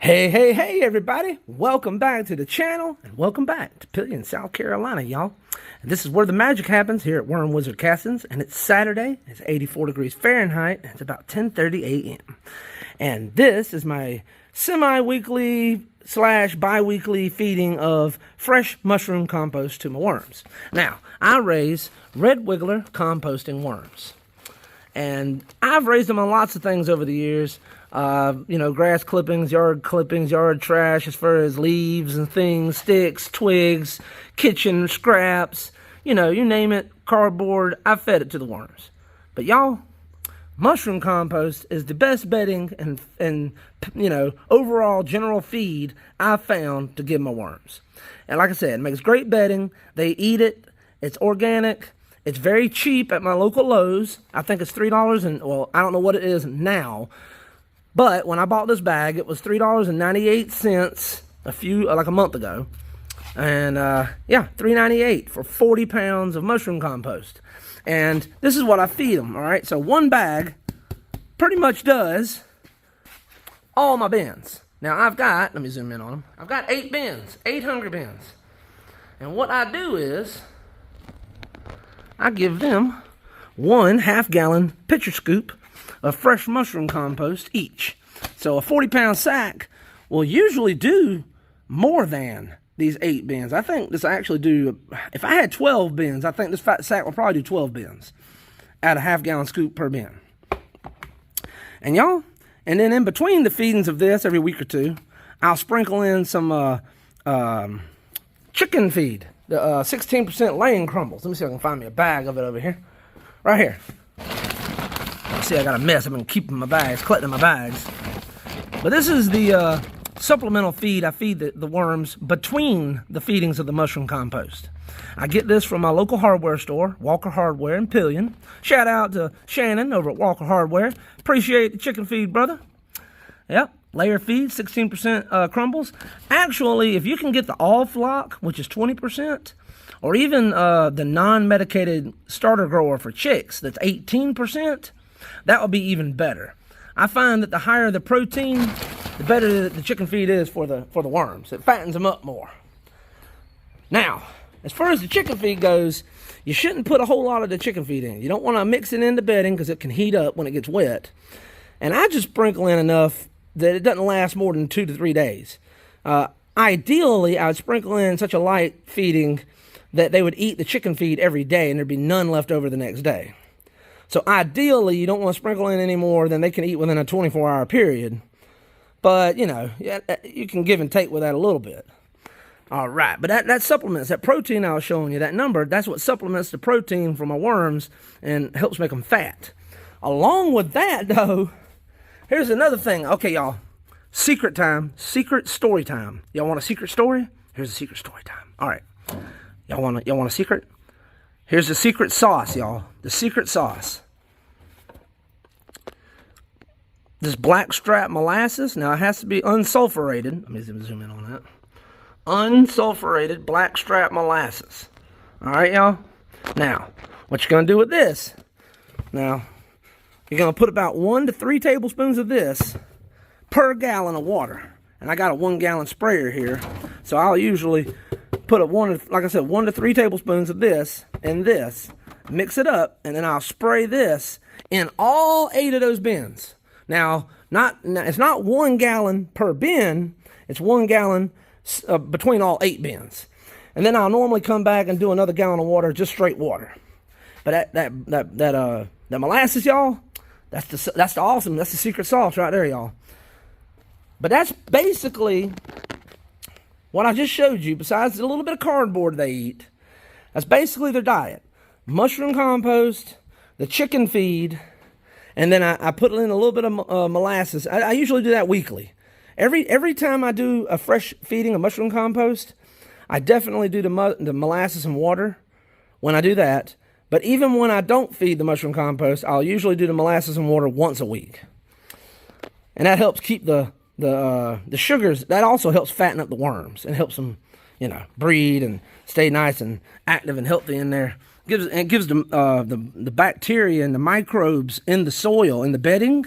Hey, everybody. Welcome back to the channel, and welcome back to Pelion, South Carolina, y'all. And this is where the magic happens here at wormwizardcastings, and it's Saturday. It's 84 degrees Fahrenheit, and it's about 10:30 a.m. And this is my semi-weekly / bi-weekly feeding of fresh mushroom compost to my worms. Now, I raise red wiggler composting worms. And I've raised them on lots of things over the years. Grass clippings, yard trash, as far as leaves and things, sticks, twigs, kitchen scraps, you name it, cardboard. I've fed it to the worms. But y'all, mushroom compost is the best bedding and overall general feed I've found to give my worms. And like I said, it makes great bedding. They eat it. It's organic. It's very cheap at my local Lowe's. I think it's $3 and, well, I don't know what it is now. But when I bought this bag, it was $3.98 like a month ago. And $3.98 for 40 pounds of mushroom compost. And this is what I feed them, all right? So one bag pretty much does all my bins. Now I've got, let me zoom in on them. I've got 8 bins, 8 hungry bins. And what I do is, I give them 1 half-gallon pitcher scoop of fresh mushroom compost each. So a 40-pound sack will usually do more than these 8 bins. I think this actually do, if I had 12 bins, I think this fat sack will probably do 12 bins at a half-gallon scoop per bin. And y'all, and then in between the feedings of this every week or two, I'll sprinkle in some chicken feed. The 16% laying crumbles. Let me see if I can find me a bag of it over here. Right here. See, I got a mess. I've been keeping my bags, collecting my bags. But this is the supplemental feed I feed the worms between the feedings of the mushroom compost. I get this from my local hardware store, Walker Hardware in Pelion. Shout out to Shannon over at Walker Hardware. Appreciate the chicken feed, brother. Yep. Layer feed, 16% crumbles. Actually, if you can get the all flock, which is 20%, or even the non-medicated starter grower for chicks, that's 18%, that would be even better. I find that the higher the protein, the better the chicken feed is for the worms. It fattens them up more. Now, as far as the chicken feed goes, you shouldn't put a whole lot of the chicken feed in. You don't want to mix it into bedding because it can heat up when it gets wet. And I just sprinkle in enough that it doesn't last more than 2 to 3 days. Ideally, I would sprinkle in such a light feeding that they would eat the chicken feed every day and there'd be none left over the next day. So ideally, you don't want to sprinkle in any more than they can eat within a 24-hour period. But, you can give and take with that a little bit. All right, but that supplements, that protein I was showing you, that number, that's what supplements the protein from my worms and helps make them fat. Along with that, though, here's another thing. Okay, y'all. Secret time. Secret story time. Y'all want a secret story? Here's a secret story time. All right. Y'all want a secret? Here's the secret sauce, y'all. The secret sauce. This blackstrap molasses. Now, it has to be unsulfurated. Let me zoom in on that. Unsulfurated blackstrap molasses. All right, y'all? Now, what you're going to do with this? Now, you're going to put about 1 to 3 tablespoons of this per gallon of water. And I got a 1-gallon sprayer here. So I'll usually put 1 to 3 tablespoons of this in this. Mix it up. And then I'll spray this in all 8 of those bins. Now, it's not 1 gallon per bin. It's 1 gallon between all 8 bins. And then I'll normally come back and do another gallon of water, just straight water. But that molasses, y'all, that's the awesome, that's the secret sauce right there, y'all. But that's basically what I just showed you, besides the little bit of cardboard they eat. That's basically their diet. Mushroom compost, the chicken feed, and then I put in a little bit of molasses. I usually do that weekly. Every time I do a fresh feeding of mushroom compost, I definitely do the molasses and water when I do that. But even when I don't feed the mushroom compost, I'll usually do the molasses and water once a week. And that helps keep the sugars. That also helps fatten up the worms and helps them, breed and stay nice and active and healthy in there. It gives them the bacteria and the microbes in the soil, in the bedding.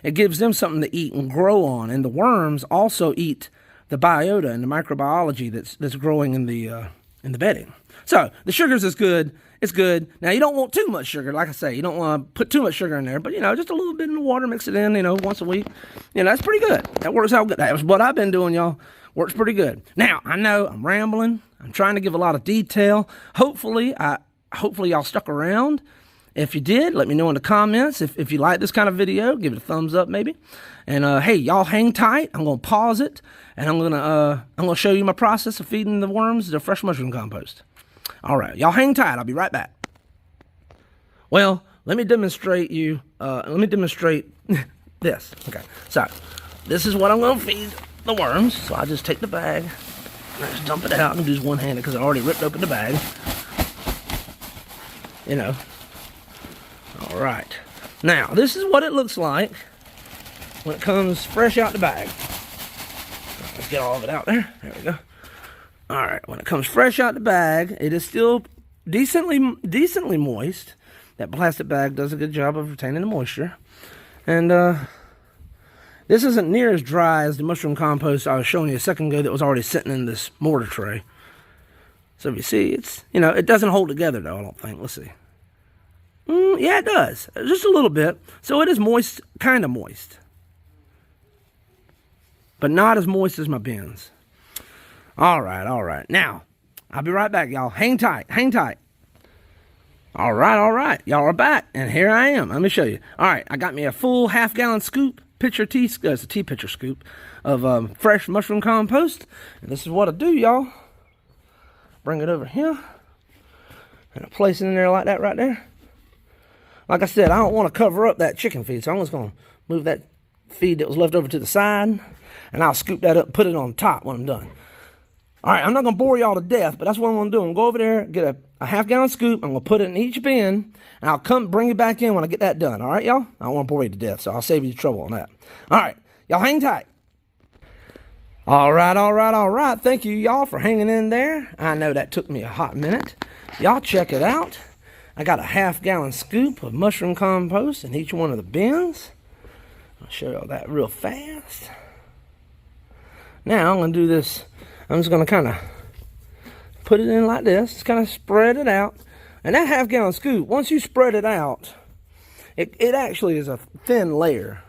it gives them something to eat and grow on. And the worms also eat the biota and the microbiology that's growing in the bedding. So the sugars is good. It's good. Now, you don't want too much sugar. Like I say, you don't want to put too much sugar in there. But, just a little bit in the water, mix it in, once a week. That's pretty good. That works out good. That was what I've been doing, y'all. Works pretty good. Now, I know I'm rambling. I'm trying to give a lot of detail. Hopefully y'all stuck around. If you did, let me know in the comments. If you like this kind of video, give it a thumbs up maybe. And hey, y'all hang tight. I'm gonna pause it, and I'm gonna show you my process of feeding the worms the fresh mushroom compost. All right, y'all hang tight. I'll be right back. Well, let me demonstrate this. Okay, so this is what I'm gonna feed the worms. So I just take the bag, and I just dump it out and do this one-handed because I already ripped open the bag. All right. Now, this is what it looks like when it comes fresh out the bag. Let's get all of it out there. There we go. All right. When it comes fresh out the bag, it is still decently moist. That plastic bag does a good job of retaining the moisture. And this isn't near as dry as the mushroom compost I was showing you a second ago that was already sitting in this mortar tray. So if you see, it's, it doesn't hold together though, I don't think. Let's see. Yeah, it does. Just a little bit. So it is moist, kind of moist. But not as moist as my bins. All right. Now, I'll be right back, y'all. Hang tight. All right. Y'all are back, and here I am. Let me show you. All right, I got me a full half-gallon scoop, it's a tea pitcher scoop of fresh mushroom compost. And this is what I do, y'all. Bring it over here. And I place it in there like that right there. Like I said, I don't want to cover up that chicken feed, so I'm just going to move that feed that was left over to the side, and I'll scoop that up and put it on top when I'm done. All right, I'm not going to bore y'all to death, but that's what I'm going to do. I'm going to go over there, get a half-gallon scoop. I'm going to put it in each bin, and I'll come bring it back in when I get that done. All right, y'all? I don't want to bore you to death, so I'll save you trouble on that. All right, y'all hang tight. All right. Thank you, y'all, for hanging in there. I know that took me a hot minute. Y'all check it out. I got a half-gallon scoop of mushroom compost in each one of the bins. I'll show y'all that real fast. Now, I'm going to do this. I'm just going to kind of put it in like this. Just kind of spread it out. And that half-gallon scoop, once you spread it out, it actually is a thin layer.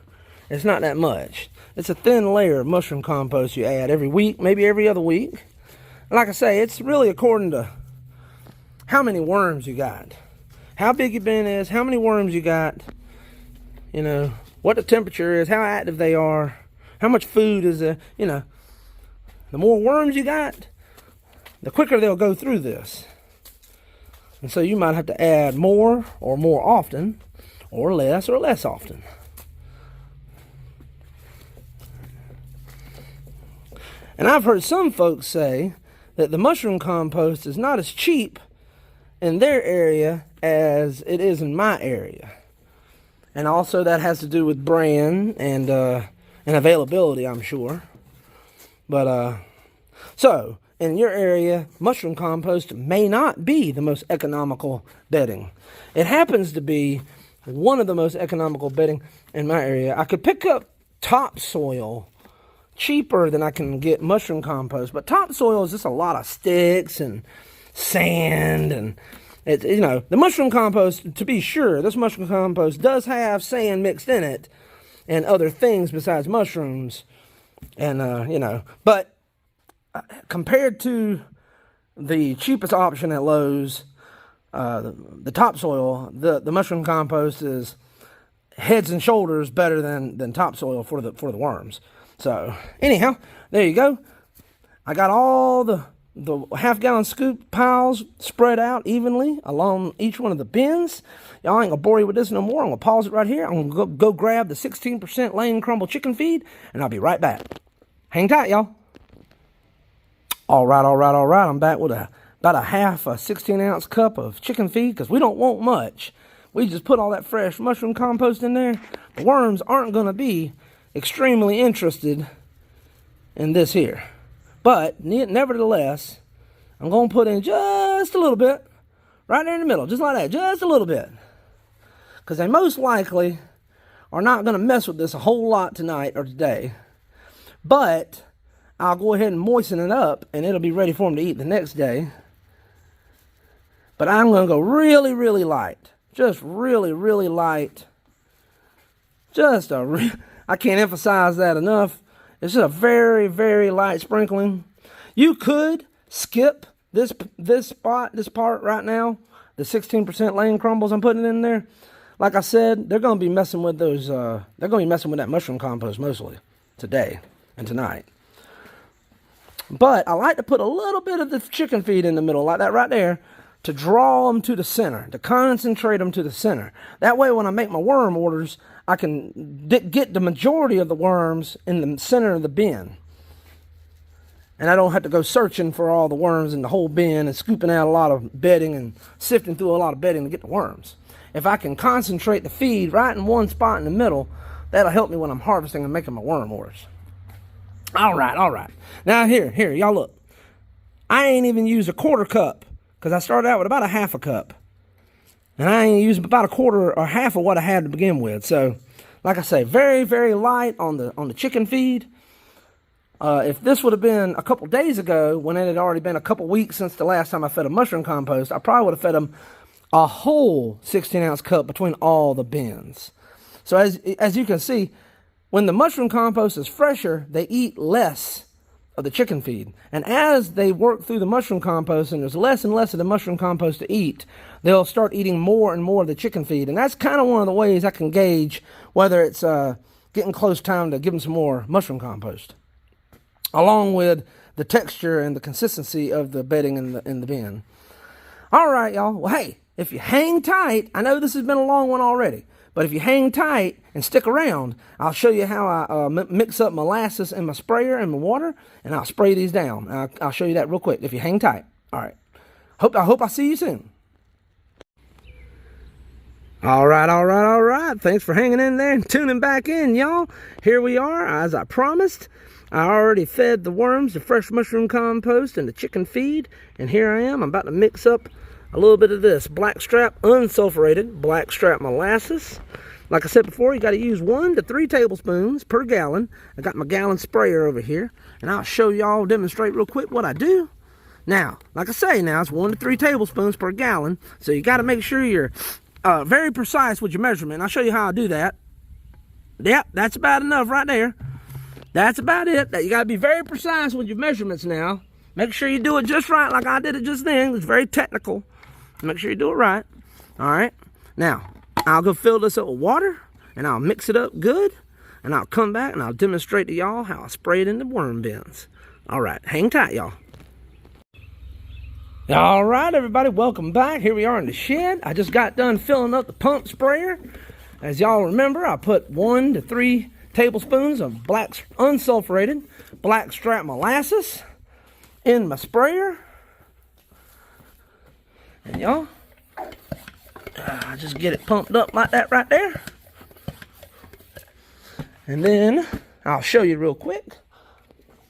It's not that much. It's a thin layer of mushroom compost you add every week, maybe every other week. And like I say, it's really according to how many worms you got. How big your bin is, how many worms you got, what the temperature is, how active they are, how much food is there, The more worms you got, the quicker they'll go through this. And so you might have to add more or more often, or less often. And I've heard some folks say that the mushroom compost is not as cheap in their area as it is in my area. And also that has to do with brand and availability, I'm sure. But so in your area, mushroom compost may not be the most economical bedding. It happens to be one of the most economical bedding in my area. I could pick up topsoil cheaper than I can get mushroom compost, but topsoil is just a lot of sticks and sand, and it's, the mushroom compost, to be sure, this mushroom compost does have sand mixed in it and other things besides mushrooms, and but compared to the cheapest option at Lowe's, the topsoil, the mushroom compost is heads and shoulders better than topsoil for the worms. So anyhow, there you go. I got all the half-gallon scoop piles spread out evenly along each one of the bins. Y'all ain't gonna bore you with this no more. I'm gonna pause it right here. I'm gonna go grab the 16% Lane Crumble chicken feed, and I'll be right back. Hang tight, y'all. All right. I'm back with about a half a 16-ounce cup of chicken feed, because we don't want much. We just put all that fresh mushroom compost in there. The worms aren't gonna be extremely interested in this here. But nevertheless, I'm going to put in just a little bit right there in the middle, just like that, just a little bit. Because they most likely are not going to mess with this a whole lot tonight or today. But I'll go ahead and moisten it up, and it'll be ready for them to eat the next day. But I'm going to go really, really light. Just really, really light. I can't emphasize that enough. It's just a very, very light sprinkling. You could skip this part right now, the 16% laying crumbles I'm putting in there. Like I said, they're going to be messing with those. They're going to be messing with that mushroom compost mostly today and tonight. But I like to put a little bit of the chicken feed in the middle, like that right there, to draw them to the center, to concentrate them to the center. That way, when I make my worm orders, I can get the majority of the worms in the center of the bin. And I don't have to go searching for all the worms in the whole bin and scooping out a lot of bedding and sifting through a lot of bedding to get the worms. If I can concentrate the feed right in one spot in the middle, that'll help me when I'm harvesting and making my worm orders. All right. Now here, y'all look. I ain't even used a quarter cup because I started out with about a half a cup. And I ain't used about a quarter or half of what I had to begin with. So, like I say, very, very light on the chicken feed. If this would have been a couple days ago, when it had already been a couple weeks since the last time I fed a mushroom compost, I probably would have fed them a whole 16-ounce cup between all the bins. So as you can see, when the mushroom compost is fresher, they eat less of the chicken feed. And as they work through the mushroom compost and there's less and less of the mushroom compost to eat, they'll start eating more and more of the chicken feed. And that's kind of one of the ways I can gauge whether it's getting close time to give them some more mushroom compost, along with the texture and the consistency of the bedding in the bin. All right, y'all. Well, hey, if you hang tight, I know this has been a long one already, but if you hang tight and stick around, I'll show you how I mix up molasses in my sprayer and my water, and I'll spray these down. I'll show you that real quick if you hang tight. All right. I hope I see you soon. All right. Thanks for hanging in there and tuning back in, y'all. Here we are, as I promised. I already fed the worms the fresh mushroom compost and the chicken feed, and here I am. I'm about to mix up a little bit of this blackstrap unsulfurated blackstrap molasses. Like I said before, you got to use 1 to 3 tablespoons per gallon. I got my gallon sprayer over here, and I'll show y'all, demonstrate real quick what I do. Now, like I say, it's 1 to 3 tablespoons per gallon, so you got to make sure you're very precise with your measurement. I'll show you how I do that. Yep, that's about enough right there. That's about it. You got to be very precise with your measurements now. Make sure you do it just right, like I did it just then. It's very technical. Make sure you do it right. All right. Now, I'll go fill this up with water, and I'll mix it up good, and I'll come back, and I'll demonstrate to y'all how I spray it in the worm bins. All right. Hang tight, y'all. All right, everybody. Welcome back. Here we are in the shed. I just got done filling up the pump sprayer. As y'all remember, I put 1 to 3 tablespoons of unsulfurated blackstrap molasses in my sprayer. And y'all, I just get it pumped up like that right there. And then I'll show you real quick.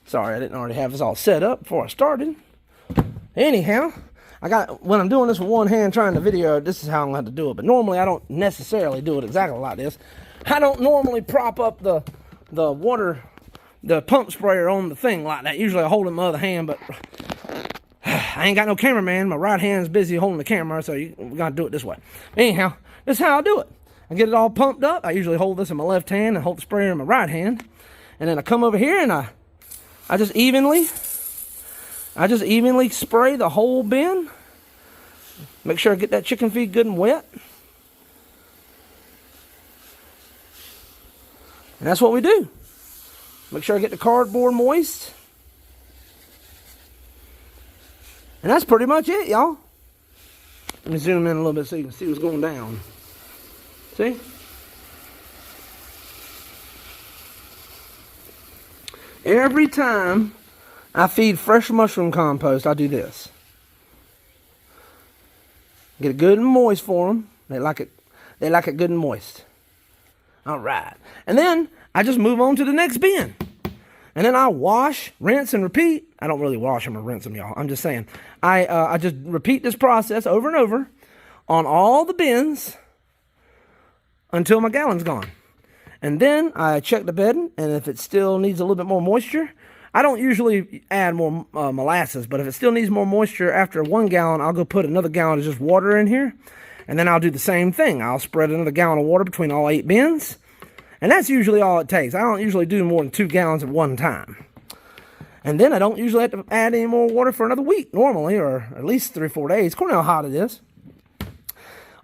Sorry, I didn't already have this all set up before I started. Anyhow, when I'm doing this with one hand trying to video, this is how I'm going to have to do it. But normally I don't necessarily do it exactly like this. I don't normally prop up the pump sprayer on the thing like that. Usually I hold it in my other hand, but I ain't got no cameraman. My right hand's busy holding the camera, so we got to do it this way. Anyhow, this is how I do it. I get it all pumped up. I usually hold this in my left hand and hold the sprayer in my right hand. And then I come over here and I just evenly spray the whole bin. Make sure I get that chicken feed good and wet. And that's what we do. Make sure I get the cardboard moist. And that's pretty much it, y'all. Let me zoom in a little bit so you can see what's going down. See? Every time I feed fresh mushroom compost, I do this. Get it good and moist for them. They like it good and moist. All right. And then I just move on to the next bin. And then I wash, rinse, and repeat. I don't really wash them or rinse them, y'all. I'm just saying. I just repeat this process over and over on all the bins until my gallon's gone. And then I check the bedding, and if it still needs a little bit more moisture, I don't usually add more molasses, but if it still needs more moisture after 1 gallon, I'll go put another gallon of just water in here, and then I'll do the same thing. I'll spread another gallon of water between all 8 bins, and that's usually all it takes. I don't usually do more than 2 gallons at one time. And then I don't usually have to add any more water for another week normally, or at least 3 or 4 days, according to how hot it is.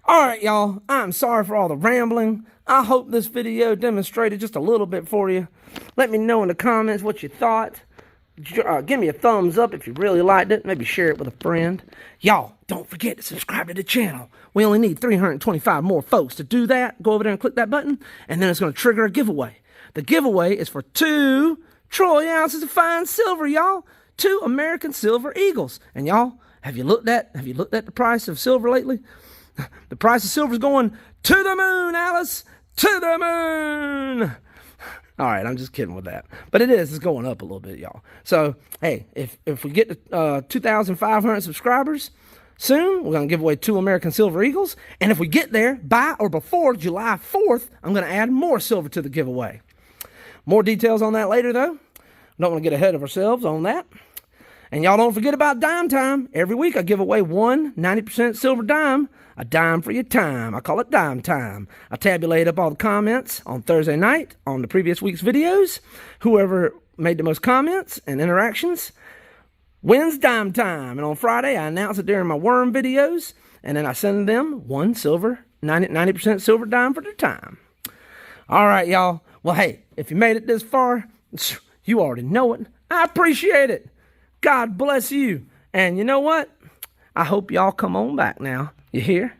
All right, y'all, I'm sorry for all the rambling. I hope this video demonstrated just a little bit for you. Let me know in the comments what you thought. Give me a thumbs up if you really liked it. Maybe share it with a friend. Y'all, don't forget to subscribe to the channel. We only need 325 more folks to do that. Go over there and click that button, and then it's going to trigger a giveaway. The giveaway is for 2 troy ounces of fine silver, y'all. 2 American Silver Eagles. And y'all, have you looked at the price of silver lately? The price of silver is going to the moon, Alice, to the moon. All right, I'm just kidding with that. But it's going up a little bit, y'all. So, hey, if we get to 2,500 subscribers soon, we're going to give away 2 American Silver Eagles. And if we get there by or before July 4th, I'm going to add more silver to the giveaway. More details on that later, though. Don't want to get ahead of ourselves on that. And y'all don't forget about dime time. Every week I give away 1 90% silver dime. A dime for your time. I call it dime time. I tabulate up all the comments on Thursday night on the previous week's videos. Whoever made the most comments and interactions wins dime time. And on Friday, I announce it during my worm videos. And then I send them 1 silver, 90% silver dime for their time. All right, y'all. Well, hey, if you made it this far, you already know it. I appreciate it. God bless you. And you know what? I hope y'all come on back now. You hear?